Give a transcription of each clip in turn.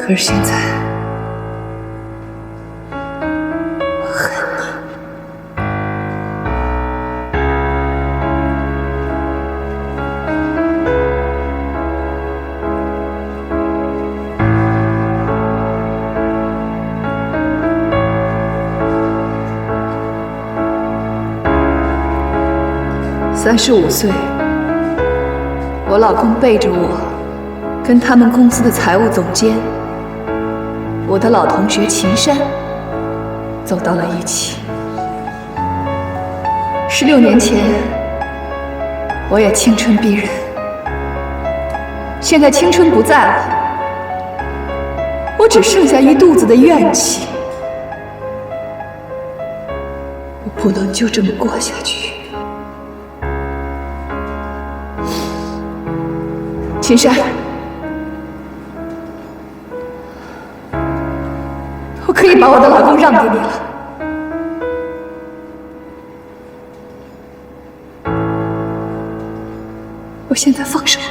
可是现在，我恨你。35岁，我老公背着我，跟他们公司的财务总监，我的老同学秦山，走到了一起。16年前，我也青春逼人，现在青春不在了，我只剩下一肚子的怨气，我不能就这么过下去。秦山，我可以把我的老公让给你了。我现在放手了。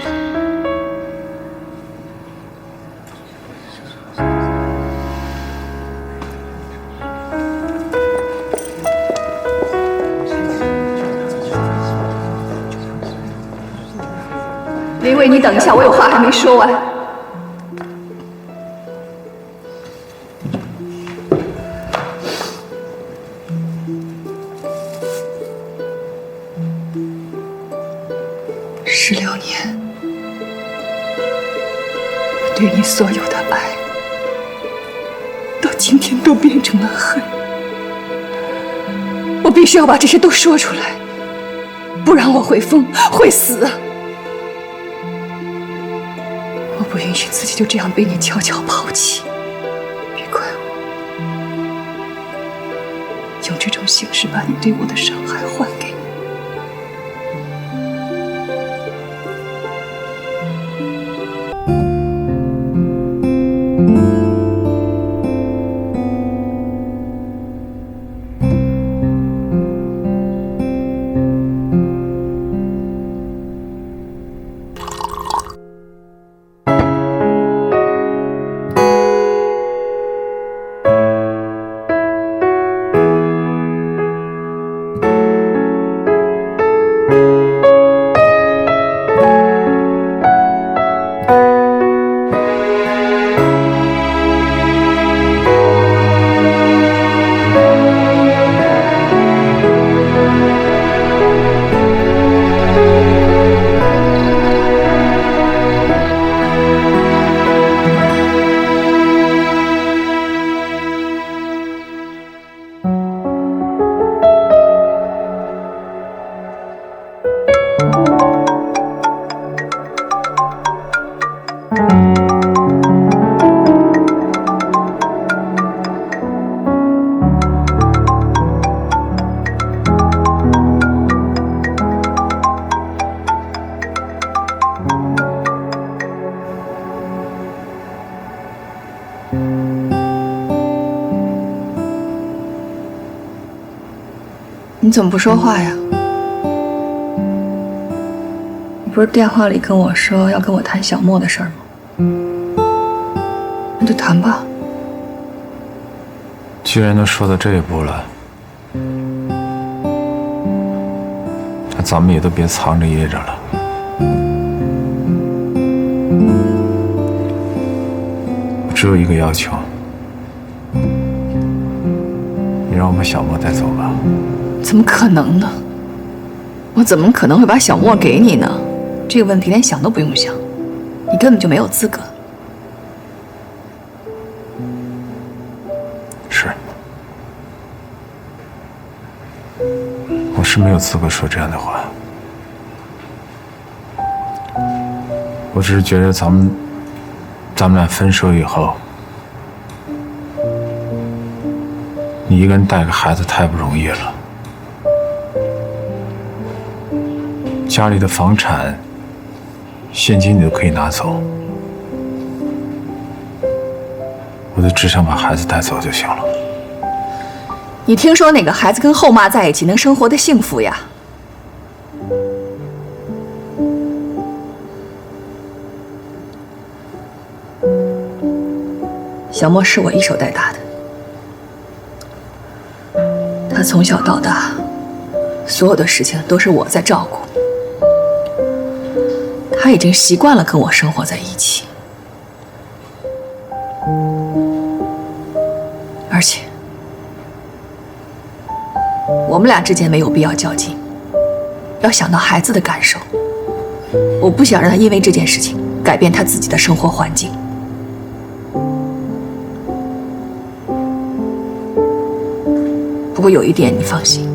林伟，你等一下，我有话还没说完。16年，我对你所有的爱，到今天都变成了恨。我必须要把这些都说出来，不然我会疯，会死。我不允许自己就这样被你悄悄抛弃，别怪我，用这种形式把你对我的伤害还给你。你怎么不说话呀？你不是电话里跟我说要跟我谈小莫的事儿吗？那就谈吧。既然都说到这一步了，那咱们也都别藏着掖着了。我只有一个要求，你让我把小莫带走吧。怎么可能呢？我怎么可能会把小莫给你呢？这个问题连想都不用想，你根本就没有资格。是，我是没有资格说这样的话。我只是觉得咱们俩分手以后，你一个人带个孩子太不容易了。家里的房产、现金你都可以拿走，我就只想把孩子带走就行了。你听说哪个孩子跟后妈在一起能生活得幸福呀？小莫是我一手带大的，他从小到大，所有的事情都是我在照顾。他已经习惯了跟我生活在一起，而且我们俩之间没有必要较劲，要想到孩子的感受。我不想让他因为这件事情改变他自己的生活环境。不过有一点你放心，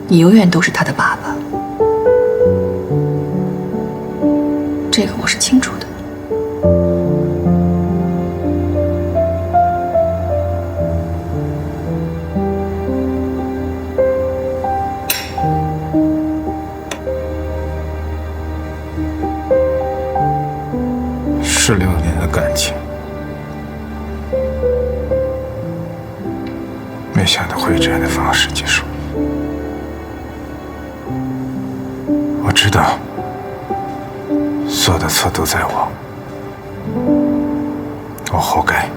你永远都是他的爸爸，这个我是清楚的。16年的感情，没想到会以这样的方式结束。我知道，所有的错都在我，我活该。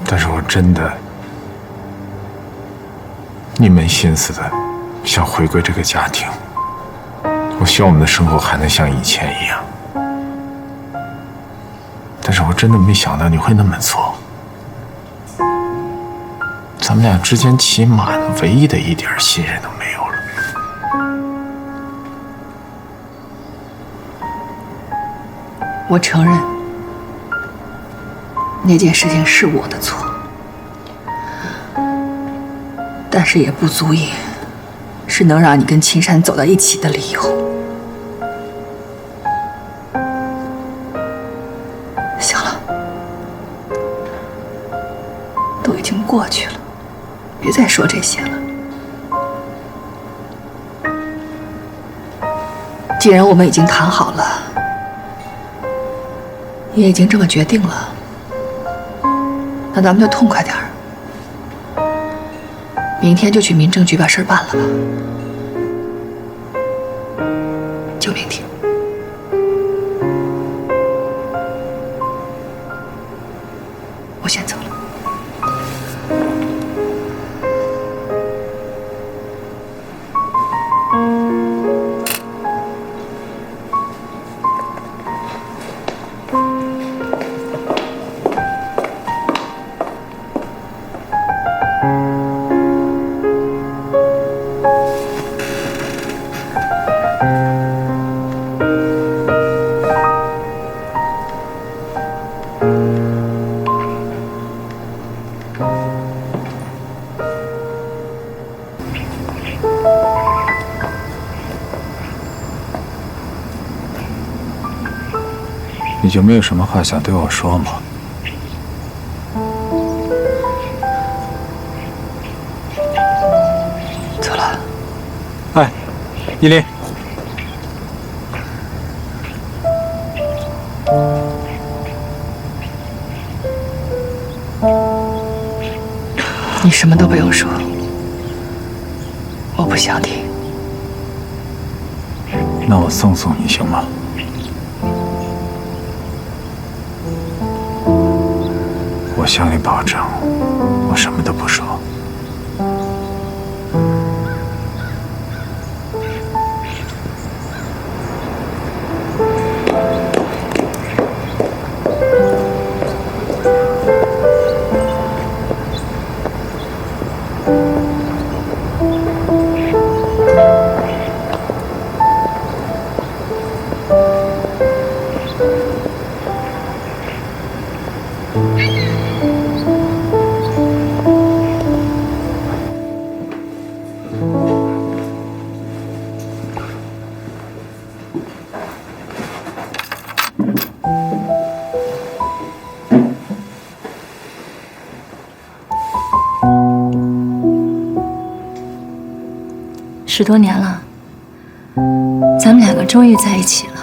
但是我真的一门心思的想回归这个家庭。我希望我们的生活还能像以前一样。但是我真的没想到你会那么做。咱们俩之间起码的唯一的一点信任都没有了。我承认，那件事情是我的错，但是也不足以是能让你跟青山走到一起的理由。行了，都已经过去了，别再说这些了。既然我们已经谈好了，也已经这么决定了，那咱们就痛快点儿，明天就去民政局把事儿办了吧。就明天。我先走了。你就没有什么话想对我说吗？走了。哎，依林，你什么都不用说，我不想听。那我送送你行吗？我向你保证，我什么都不说。10多年了，咱们两个终于在一起了。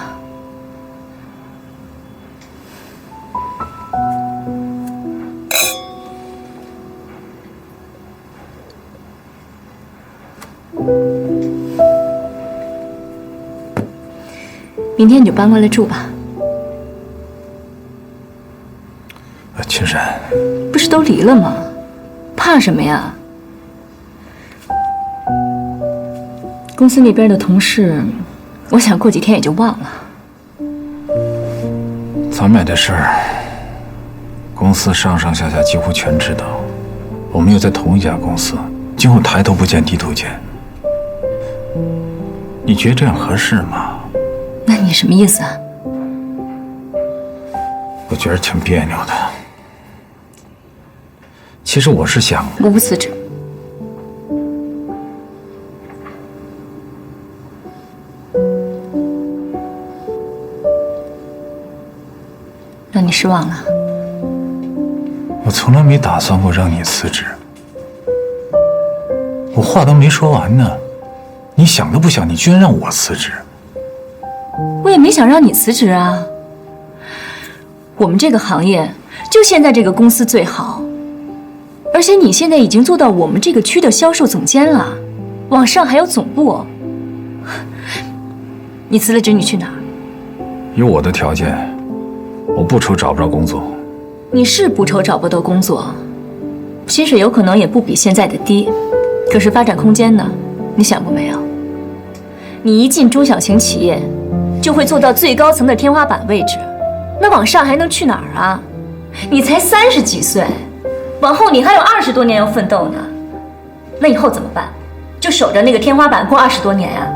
明天你就搬过来住吧。青山，不是都离了吗？怕什么呀？公司那边的同事，我想过几天也就忘了。咱们俩的事儿，公司上上下下几乎全知道。我们又在同一家公司，今后抬头不见低头见。你觉得这样合适吗？那你什么意思啊？我觉得挺别扭的。其实我是想，我不辞职。让你失望了。我从来没打算过让你辞职。我话都没说完呢，你想都不想，你居然让我辞职。我也没想让你辞职啊。我们这个行业就现在这个公司最好，而且你现在已经做到我们这个区的销售总监了，往上还有总部。你辞了职，你去哪儿？有我的条件，我不愁找不着工作。你是不愁找不到工作，薪水有可能也不比现在的低，可是发展空间呢？你想过没有？你一进中小型企业，就会做到最高层的天花板位置，那往上还能去哪儿啊？你才30几岁，往后你还有20多年要奋斗呢，那以后怎么办？就守着那个天花板过20多年呀？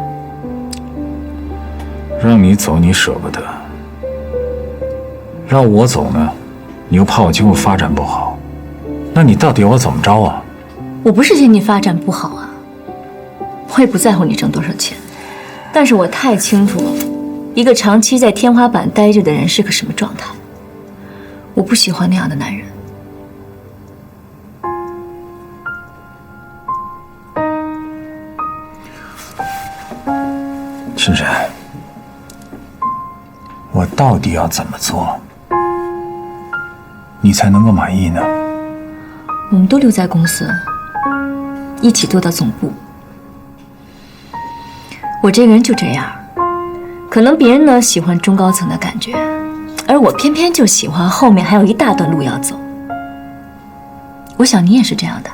让你走你舍不得，让我走呢，你又怕我今后发展不好，那你到底要我怎么着啊？我不是嫌你发展不好啊，我也不在乎你挣多少钱，但是我太清楚了，一个长期在天花板待着的人是个什么状态。我不喜欢那样的男人。青山，我到底要怎么做，你才能够满意呢？我们都留在公司，一起做到总部。我这个人就这样，可能别人呢喜欢中高层的感觉，而我偏偏就喜欢后面还有一大段路要走。我想你也是这样的。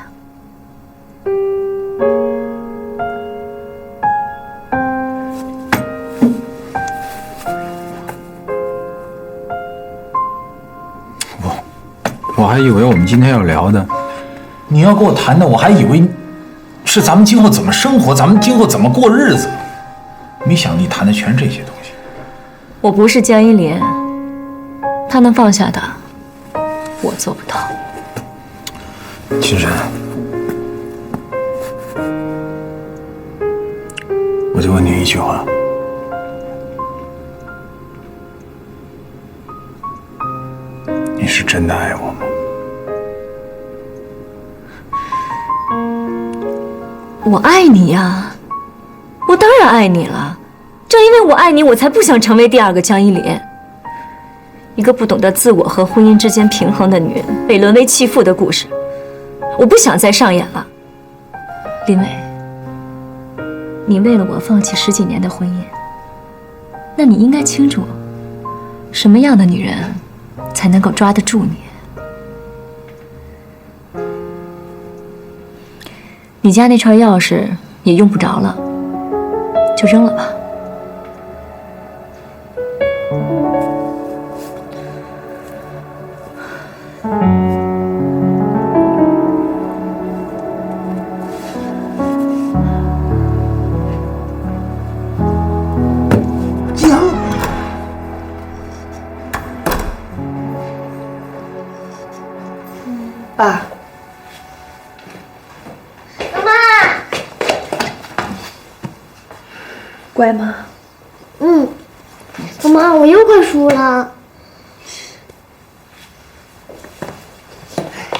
我还以为我们今天要聊的，你要跟我谈的，我还以为是咱们今后怎么生活，咱们今后怎么过日子，没想你谈的全是这些东西。我不是江一莲，他能放下的，我做不到。青山，我就问你一句话，你是真的爱我吗？我爱你呀，我当然爱你了。正因为我爱你，我才不想成为第二个江一莲，一个不懂得自我和婚姻之间平衡的女人，被沦为弃妇的故事，我不想再上演了。林伟，你为了我放弃10几年的婚姻，那你应该清楚，什么样的女人才能够抓得住你。你家那串钥匙也用不着了，就扔了吧。爸，乖吗？妈妈，我又快输了。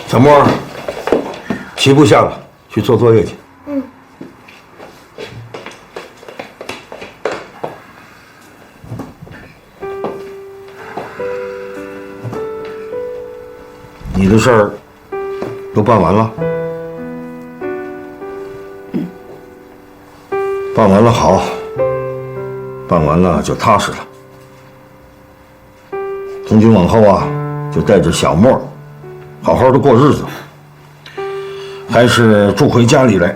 小莫，棋不下了，去做作业去。你的事儿都办完了？办完了好，办完了就踏实了。从今往后啊，就带着小莫好好的过日子，还是住回家里来，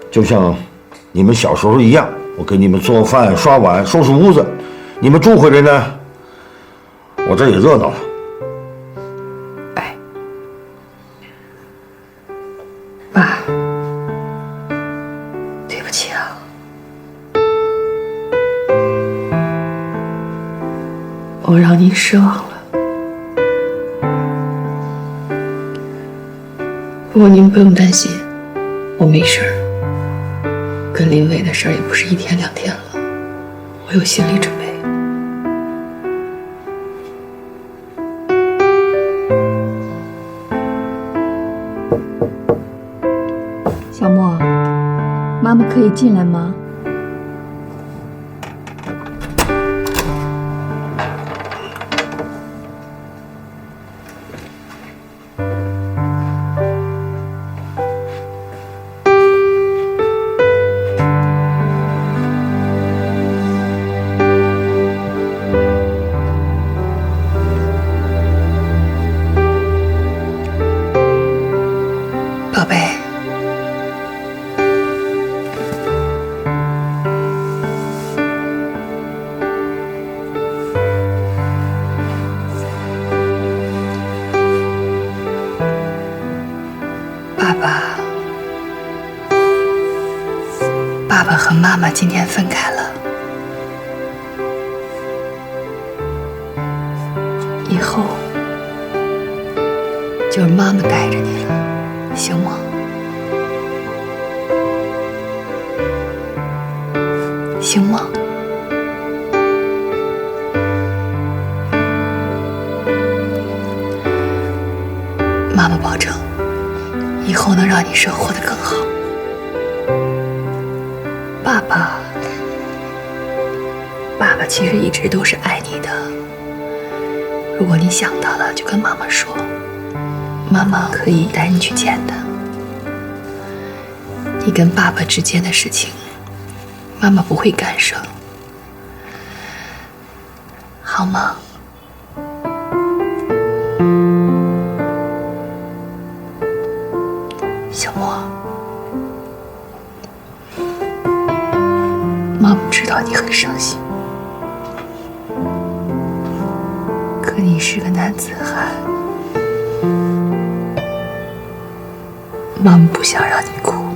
就像你们小时候一样，我给你们做饭、刷碗、收拾屋子。你们住回来呢，我这也热闹了。哎，爸，对不起啊，我让您失望了。不过您不用担心，我没事儿。跟林伟的事儿也不是1天2天了，我有心理准备。小莫，妈妈可以进来吗？宝贝，爸爸和妈妈今天分开了，以后就是妈妈带着你了，行吗？行吗？妈妈保证，以后能让你生活得更好。爸爸其实一直都是爱你的。如果你想到了，就跟妈妈说，妈妈可以带你去见他。你跟爸爸之间的事情，妈妈不会干涉，好吗？小莫，妈妈知道你很伤心，可你是个男子汉，妈妈不想让你哭。